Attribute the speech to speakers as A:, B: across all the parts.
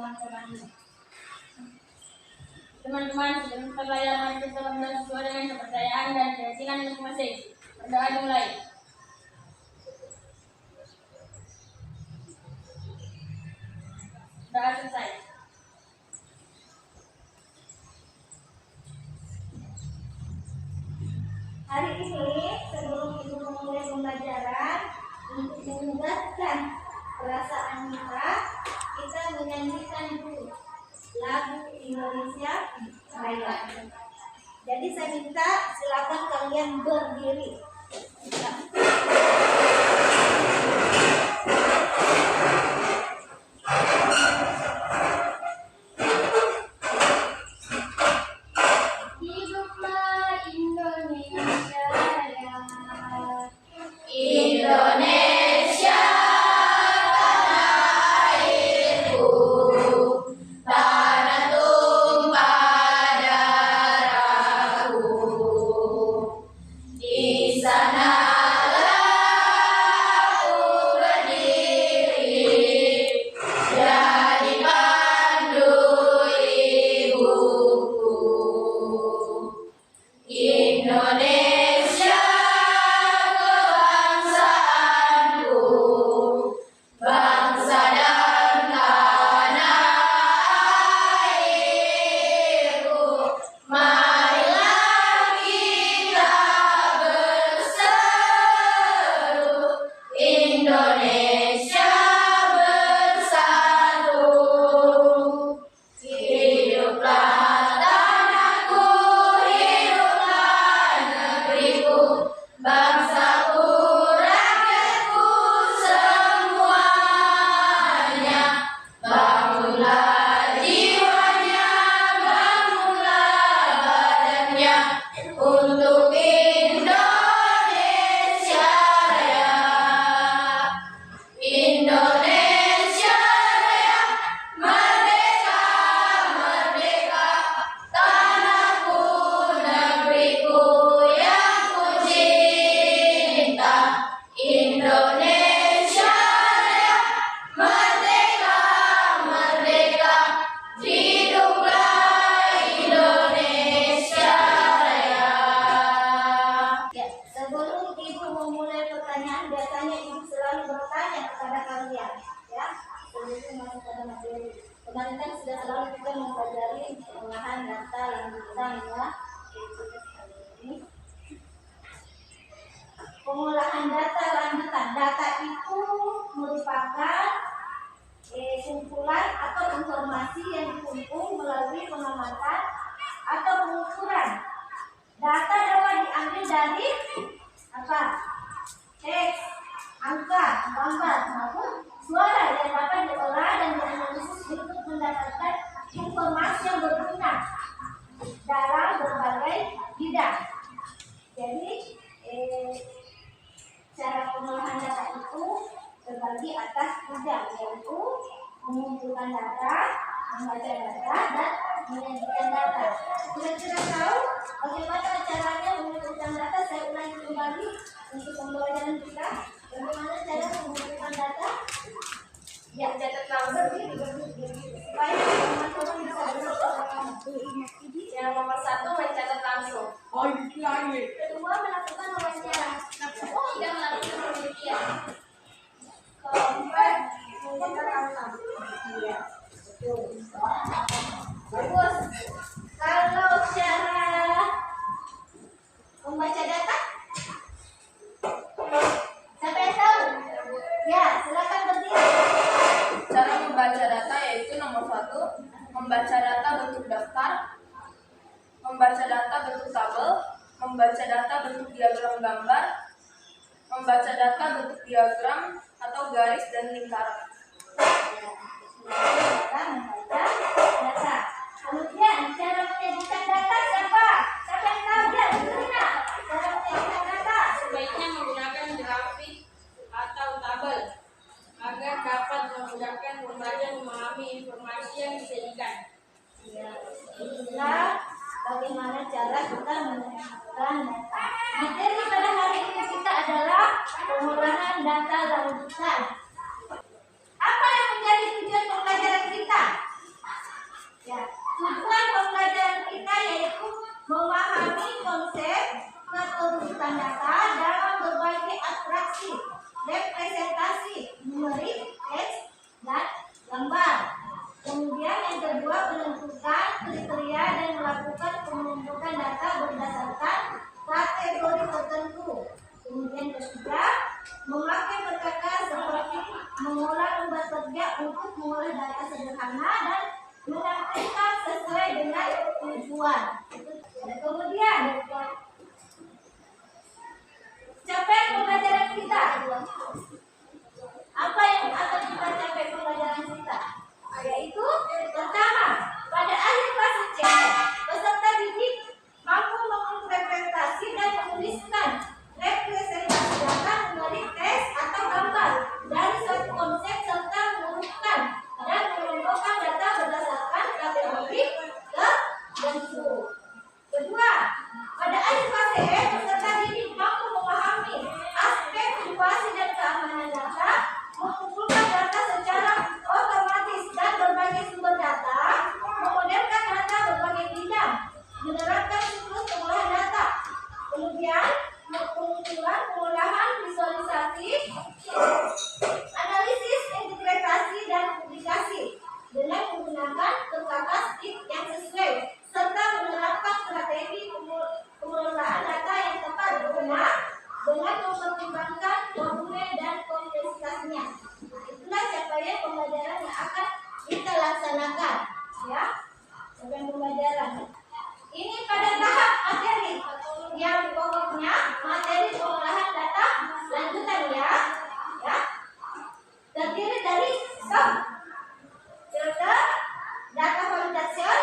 A: teman-teman. Teman-teman, sebelum pelayaran kita sesuai dengan kepercayaan dan keyakinan masing-masing. Berdoa dimulai. Doa selesai.
B: Hari ini sebelum ibu memulai pembelajaran, untuk menguatkan perasaan kita menyanyikan dulu lagu Indonesia Raya. Jadi saya minta silakan kalian berdiri.
A: Hiduplah Indonesia Raya.
B: Indonesia tanah airku, tanah tumpah darahku. Di sanalah aku berdiri, jadi pandu ibuku. Indonesia kebangsaanku, bangsa dan tanah airku. Marilah kita berseru, Indonesia bersatu. Hiduplah tanahku, hiduplah negeriku, bangsaku, rakyatku semuanya. Bangunlah jiwanya, bangunlah badannya, untuk Indonesia Raya. Indonesia Raya, merdeka, merdeka, tanahku, negeriku yang ku cinta. Indonesia Raya, merdeka, merdeka, hiduplah Indonesia Raya. Ya, sebelum ibu memulai pertanyaan, biasanya ibu selalu bertanya kepada kalian, ya, sebelum masuk pada materi. Kemarin kan sudah selalu kita mempelajari pengolahan data lanjutan, ya. Ini pengolahan data lanjutan. Data itu merupakan kumpulan atau informasi yang dikumpul melalui pengamatan atau pengukuran. Data dapat diambil dari apa? Teks, angka, gambar, maupun suara yang dapat diolah dan dianalisis untuk mendapatkan informasi yang berguna dalam berbagai bidang. Jadi cara pengolahan data itu terbagi atas 3, yaitu mengumpulkan data, membaca data, dan menyajikan data. Kira-kira tahu bagaimana caranya mengumpulkan data? Saya ulangi kembali untuk pembelajaran kita. Bagaimana cara mengumpulkan data? Ya, catat berdiri supaya teman-teman bisa bergerak. Yang nomor 1 mencatat langsung. Kedua, melakukan wawancara. Oh, tidak melakukan penelitian. Keempat, mencatat angka. Iya, betul. Bagus. Kalau cara membaca data, siapa yang tahu? Ya, silakan berdiri.
C: Cara membaca data yaitu nomor 1, membaca data bentuk daftar, membaca data bentuk tabel, membaca data bentuk diagram gambar, membaca data bentuk diagram atau garis dan lingkaran.
B: Membaca data. Kemudian cara menyajikan data siapa? Siapa yang tahu? Ya, berdiri. Cara menyajikan data
A: Sebaiknya menggunakan grafik atau tabel agar dapat memudahkan pembaca memahami informasi yang disajikan.
B: ya, inilah bagaimana cara kita menyajikan data. Materi pada hari ini kita adalah pengolahan data lanjutan. Apa yang menjadi tujuan pembelajaran kita? mengumpulkan data dalam berbagai atraksi, representasi, numerik, teks, dan gambar. Kemudian yang kedua, menentukan kriteria dan melakukan penumpukan data berdasarkan kategori tertentu. Kemudian ketiga, memakai perkataan seperti mengolah lembar kerja untuk mengolah data sederhana dan menampilkan sesuai dengan tujuan. Kemudian capaian pembelajaran kita. Apa yang akan kita capai pembelajaran kita? Yaitu pertama, pada akhir fase C, peserta didik mampu menginterpretasi dan menuliskan representasi data melalui teks atau gambar dari suatu konsep serta mengurutkan dan mengelompokkan data berdasarkan kategori tertentu. Kedua, pada akhir fase E, peserta didik mampu memahami aspek privasi dan keamanan data, mengumpulkan data secara otomatis dan berbagai sumber data, memodelkan data berbagai bidang, menerapkan siklus pengolahan data, kemudian pengumpulan, pengolahan, visualisasi, analisis, interpretasi, dan publikasi dengan menggunakan perkakas yang sesuai serta menerapkan strategi pengelolaan data yang tepat guna dengan mempertimbangkan volume dan kompleksitasnya. Itulah capaian pembelajaran yang akan kita laksanakan, ya. Capaian pembelajaran ini pada tahap materi yang pokoknya materi pengolahan data lanjutan, ya, terdiri dari sub, filter, data validation,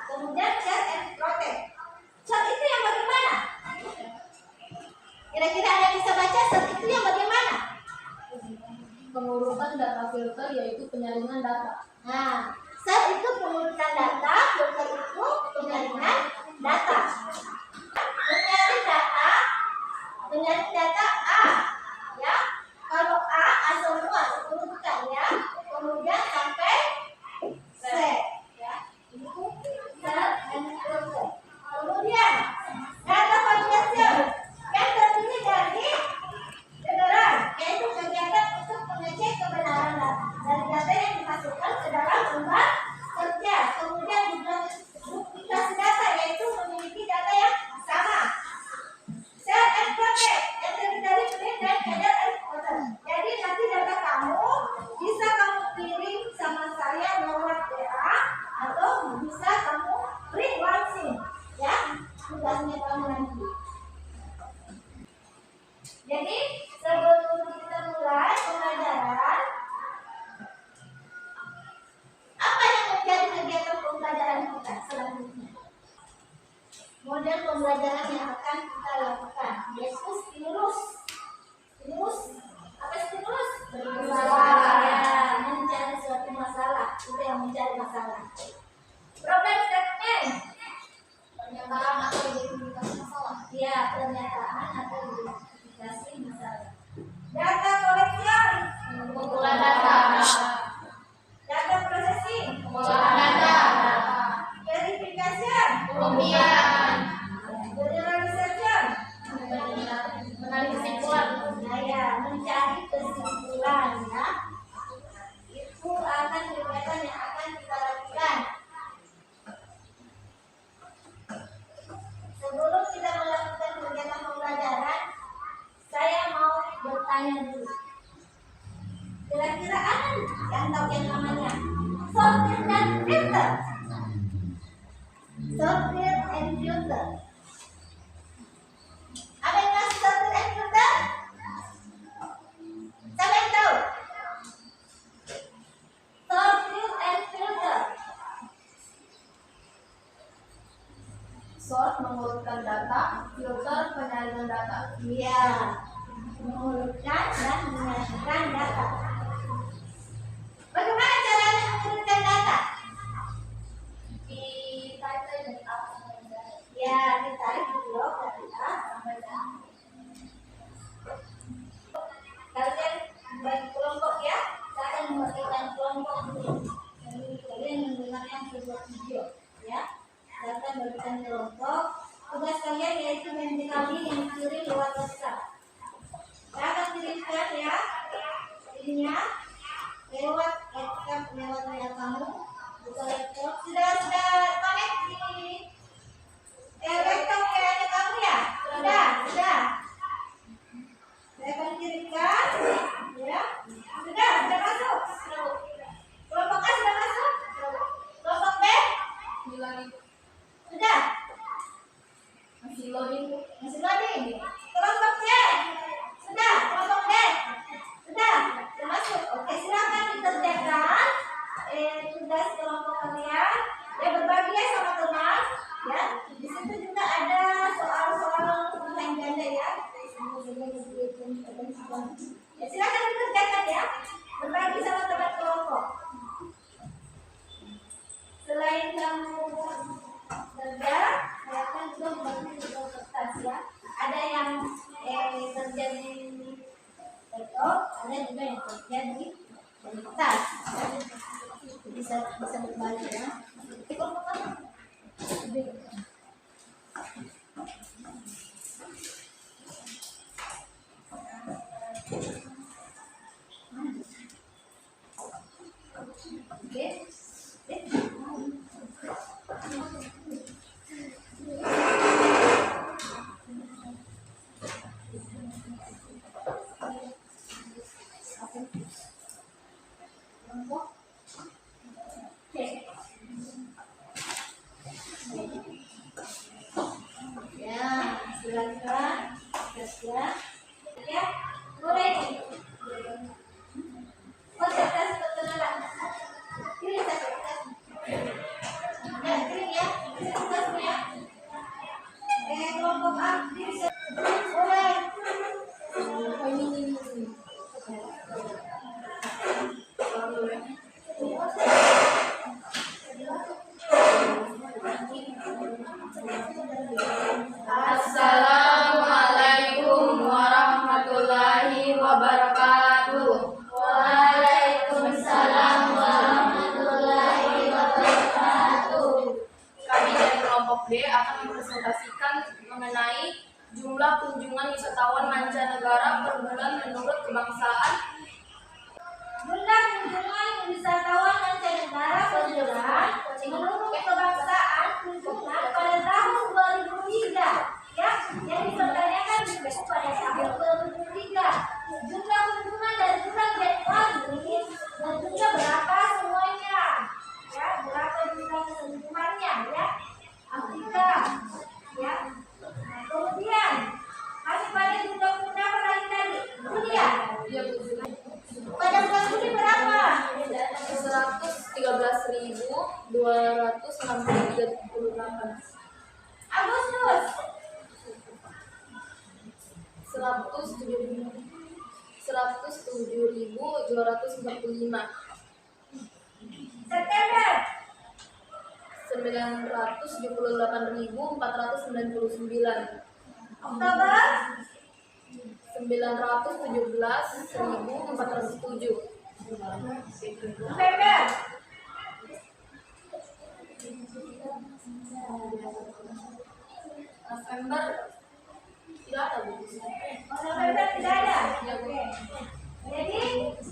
B: kemudian chat and protect. Chat itu yang bagaimana? Kira-kira ada yang bisa baca chat itu yang bagaimana?
C: Pengurutan data filter yaitu penyaringan data.
B: Nah, chat itu pengurutan data, filter itu penyaringan data. Penyaring data A, ya. Kalau A semua urutkan, ya. Kemudian sampai Z, ya. Itu chat and filter. Kemudian data validation yang terdiri dari kebenaran, yaitu kegiatan untuk mengecek kebenaran dari data yang dimasukkan ke dalam lembar kerja. Kemudian duplikasi data, yaitu memiliki data yang sama. Share and protect yang terdiri dari print dan header and footer. Jadi nanti data kamu bisa kamu kirim sama saya lewat WA atau bisa kamu print langsung, ya, tugasnya kamu nanti. Jadi sebelum kita mulai pembelajaran, apa yang menjadi kegiatan pembelajaran kita selanjutnya? Model pembelajaran yang akan kita lakukan yaitu stimulus. Stimulus, apa stimulus? Masalah, ya, mencari suatu masalah. Itu yang mencari masalah. Problem statement, pernyataan atau identifikasi masalah. Ya, pernyataan atau identifikasi masalah. Data collection, pengumpulan data. Data processing, pengolahan data. Verification, pembuktian. Generalization, menarik kesimpulan. Nah, ya, mencari kesimpulan, ya. Itu akan kegiatan yang akan kita lakukan. Sebelum kita melakukan kegiatan pembelajaran, saya mau bertanya dulu. Kira-kira ada yang tahu yang namanya sortir dan filter? Sortir and filter. Ada yang ngasih sortir and filter? Siapa yang tahu? Sortir and filter.
C: Sort mengurutkan data, filter penyaringan data.
B: Iya, mengurutkan dan menyaringkan data. Bagaimana caranya mengurutkan data?
C: Ditarik dari A sampai Z.
B: Ya, ditarik di blok dari A sampai Z. Kalian bagi kelompok, ya. Saya akan membagikan kelompok dulu. Jadi kalian mendengarkan sebuah video, ya. Saya akan bagikan kelompok. Tugas kalian yaitu menjadi yang kirim lewat Ya, silakan dikerjakan ya. Berbagi sama teman kelompok. Selain kamu kerja, silakan juga membagi tugas kertas ya. Ada yang kerja di laptop, ada juga yang kerja di kertas. Bisa berbagi ya. Kelompok apa? Ya, silakan. Ya, mulai nih. Konsentrasi perkenalan. Kirim satu kertas. Ya, kirim ya. Kirim tugasnya. Kelompok A, kirim. Mulai.
C: Assalamualaikum warahmatullahi wabarakatuh.
B: Waalaikumsalam warahmatullahi wabarakatuh.
C: Kami dari kelompok B akan mempresentasikan mengenai jumlah kunjungan wisatawan mancanegara per bulan menurut kebangsaan.
B: Jumlah kunjungan wisatawan mancanegara per bulan menurut kebangsaan kunjungan pada tahun 2003 ya, yang dipertanyakan juga pada tahun 2003. Jumlah kunjungan dari bulan Januari dan juga berapa semuanya ya, berapa jumlah keseluruhannya ya, Afrika ya. Nah, kemudian masih pada jumlah berapa lagi tadi dunia
C: Ya, Bu.
B: pada bulan Juli berapa?
C: 113.263.
B: Agustus
C: 107.245.
B: September
C: 978.499.
B: Oktober
C: 917.407.
B: November
C: November tidak ada, Bu.
B: November tidak ada. Oke. Jadi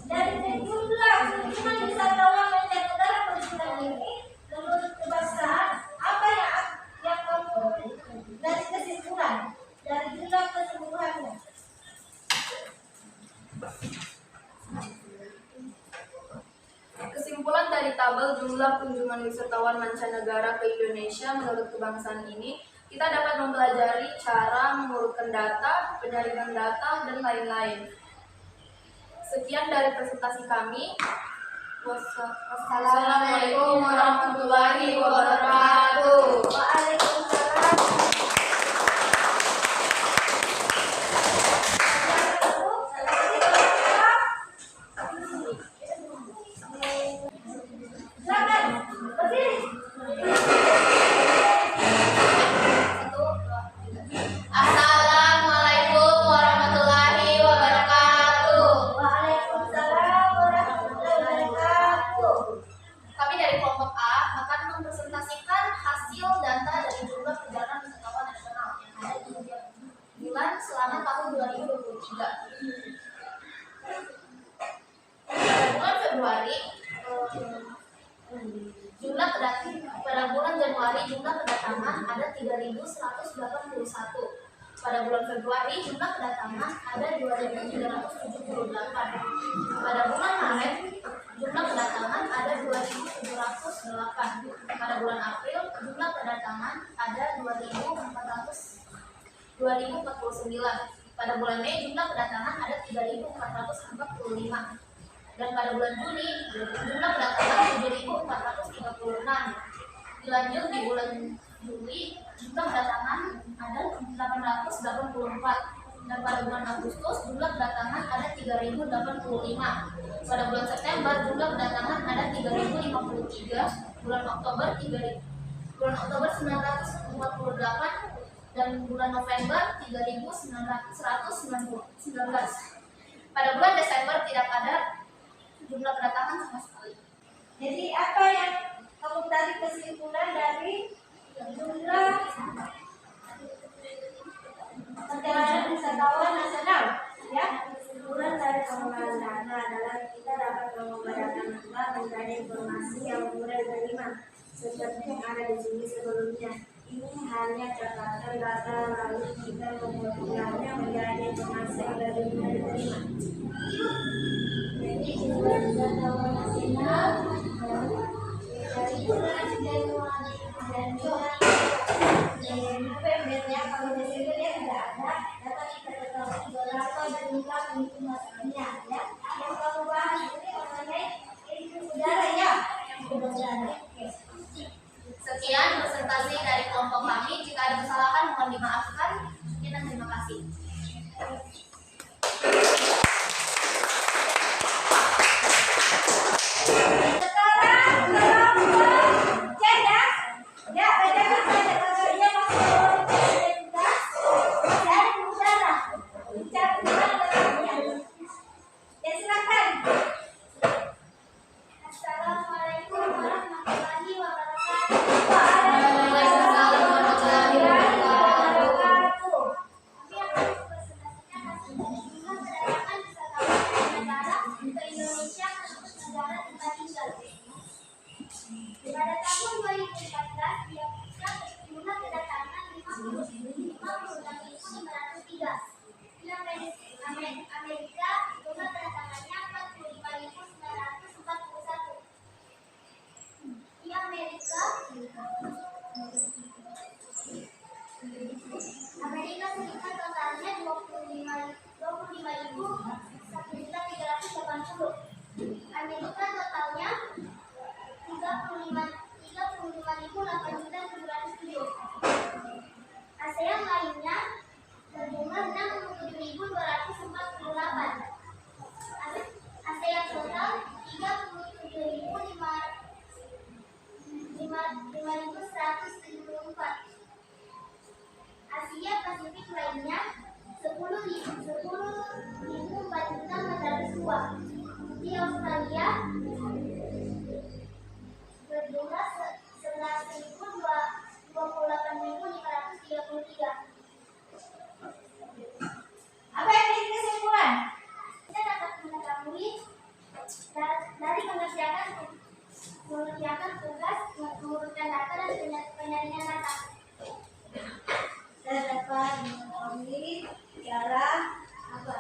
B: dari jumlah kunjungan wisatawan mancanegara pada bulan ini menurut kebangsaan apa yang kamu dari kesimpulan dari jumlah keseluruhannya?
C: Kesimpulan dari tabel jumlah kunjungan wisatawan mancanegara ke Indonesia menurut kebangsaan ini, kita dapat mempelajari cara mengurutkan data, penyaringan data, dan lain-lain. Sekian dari presentasi kami. Wassalamualaikum warahmatullahi wabarakatuh.
B: Waalaikumsalam. Silakan berdiri.
C: Assalamualaikum warahmatullahi wabarakatuh.
B: Waalaikumsalam warahmatullahi wabarakatuh.
C: Kami dari kelompok A akan mempresentasikan hasil data dari jumlah perjalanan wisatawan nasional yang ada di tiap bulan selama tahun 2023. Pada bulan Februari, pada bulan Januari jumlah kedatangan ada 3.181. Pada bulan Februari jumlah kedatangan ada 2.378. Pada bulan Maret jumlah kedatangan ada 2.708. Pada bulan April jumlah kedatangan ada 2.049. Pada bulan Mei jumlah kedatangan ada 3.445. Dan pada bulan Juni jumlah kedatangan 7.436. Dilanjut di bulan Juli jumlah kedatangan ada 884.
B: Dan pada bulan Agustus jumlah kedatangan ada 3.085. Pada bulan September jumlah kedatangan ada 3.053. Bulan Oktober 948 dan bulan November 3.119. Pada bulan Desember tidak ada jumlah kedatangan sama sekali. Jadi apa yang kamu tarik kesimpulan dari jumlah perjalanan wisatawan nasional? Ya, kesimpulan dari pengelolaan dana adalah kita dapat mengembalikan data menjadi informasi yang mudah diterima seperti yang ada di sini sebelumnya. Ini hanya catatan data lalu kita mengubahnya menjadi informasi yang lebih mudah diterima. Jadi jumlah wisatawan nasional dari bulan Januari dan Novembernya kalau Desember ya tidak ada data kita ketahui berapa jumlah penduduk masyarakatnya ya. Yang kamu bahas ini mengenai udara ya. Udara. Sekian presentasi dari kelompok kami. Jika ada kesalahan mohon dimaafkan. Sekian dan terima kasih. Pada tahun 2014, Amerika jumlah kedatangan 56.503. Di Amerika jumlah kedatangannya 45.941. Di Amerika Serikat totalnya 25.1.380. Amerika totalnya 35.807. ASEAN lainnya berjumlah 67.248. ASEAN total 37.5.174. Asia Pasifik lainnya 10.402. Di Australia berjumlah 11.028.533. Apa yang menjadi kesimpulan? Kita dapat mengetahui dari mengerjakan tugas mengurutkan data dan penyaringan data. Kita dapat mengetahui cara apa?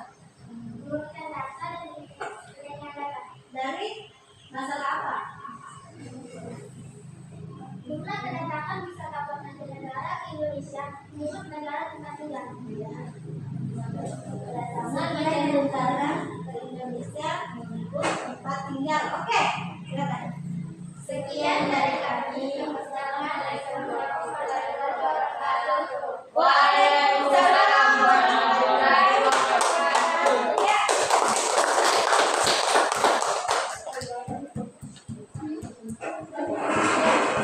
B: Mengurutkan data dan penyaringan data. Dari masalah apa? Jumlah kedatangan wisatawan mancanegara ke Indonesia menurut negara tempat tinggal. Kedatangan mancanegara ke Indonesia menurut tempat tinggal. Oke, silakan. Sekian dari kami. Wassalamualaikum warahmatullahi wabarakatuh. Waalaikumsalam warahmatullahi wabarakatuh.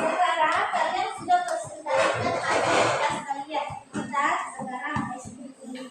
B: Sekarang kalian sudah presentasikan aktivitas kalian. Kita sekarang eksekusi.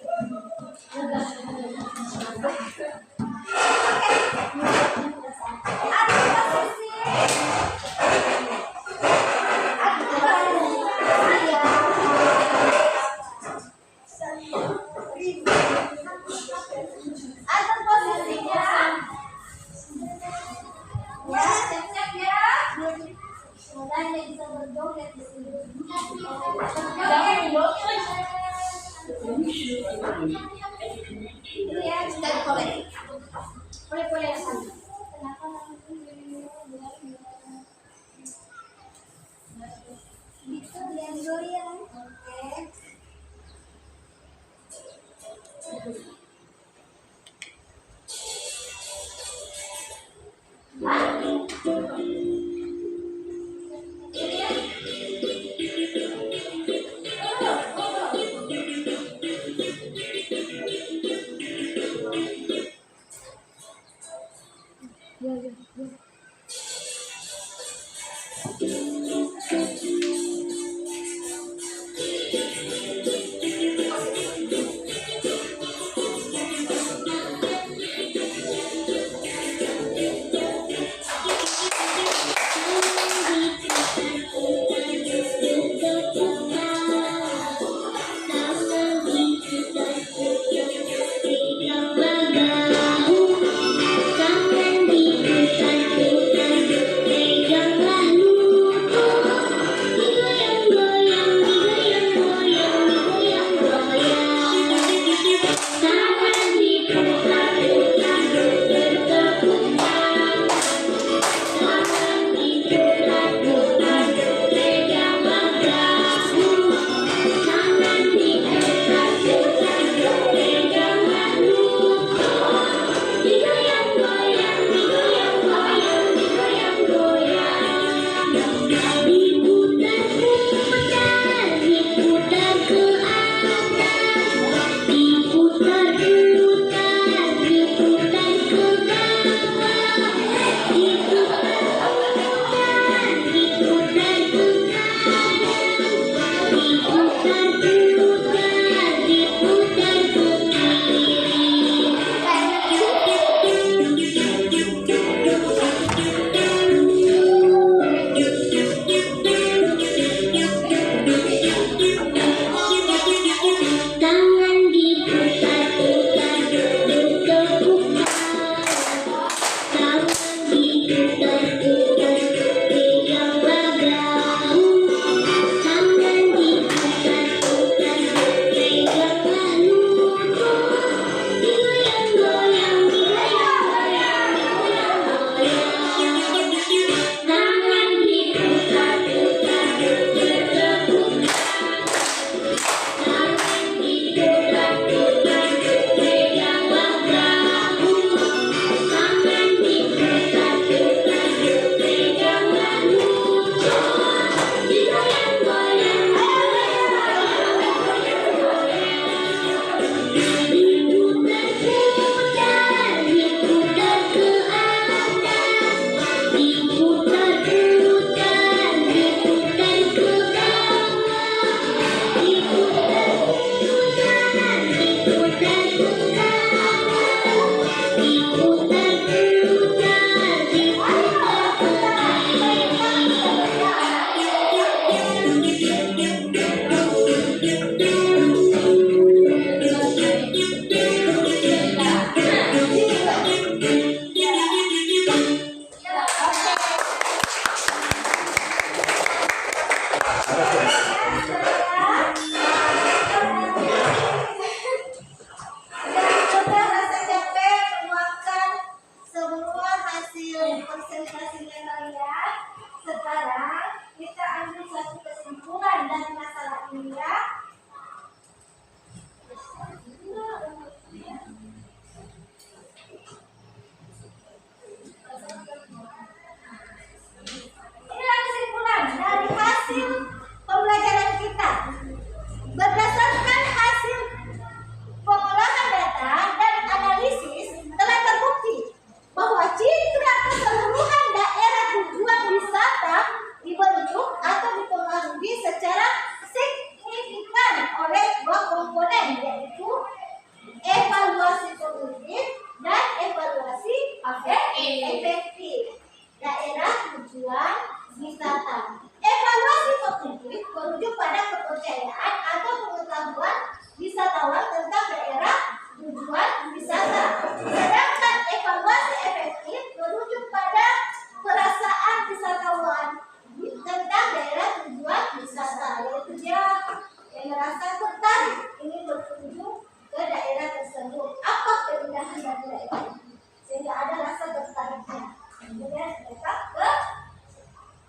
B: sehingga ada rasa tertariknya. Kemudian mereka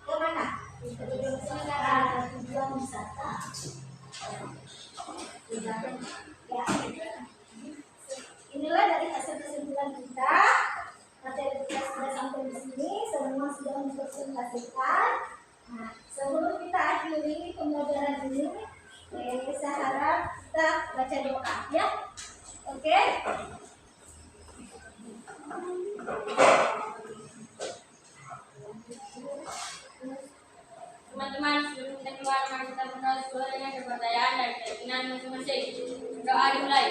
B: ke mana? Ke tujuan wisata. Ya. Inilah dari hasil kesimpulan kita. Materi kita sudah sampai di sini, semua sudah mempresentasikan. Nah, sebelum kita akhiri pembelajaran ini, saya harap kita baca doa ya. Oke?
A: Teman-teman, sebelum kita keluar, mari kita berdoa sesuai dengan kepercayaan dan keyakinan masing-masing. Doa dimulai.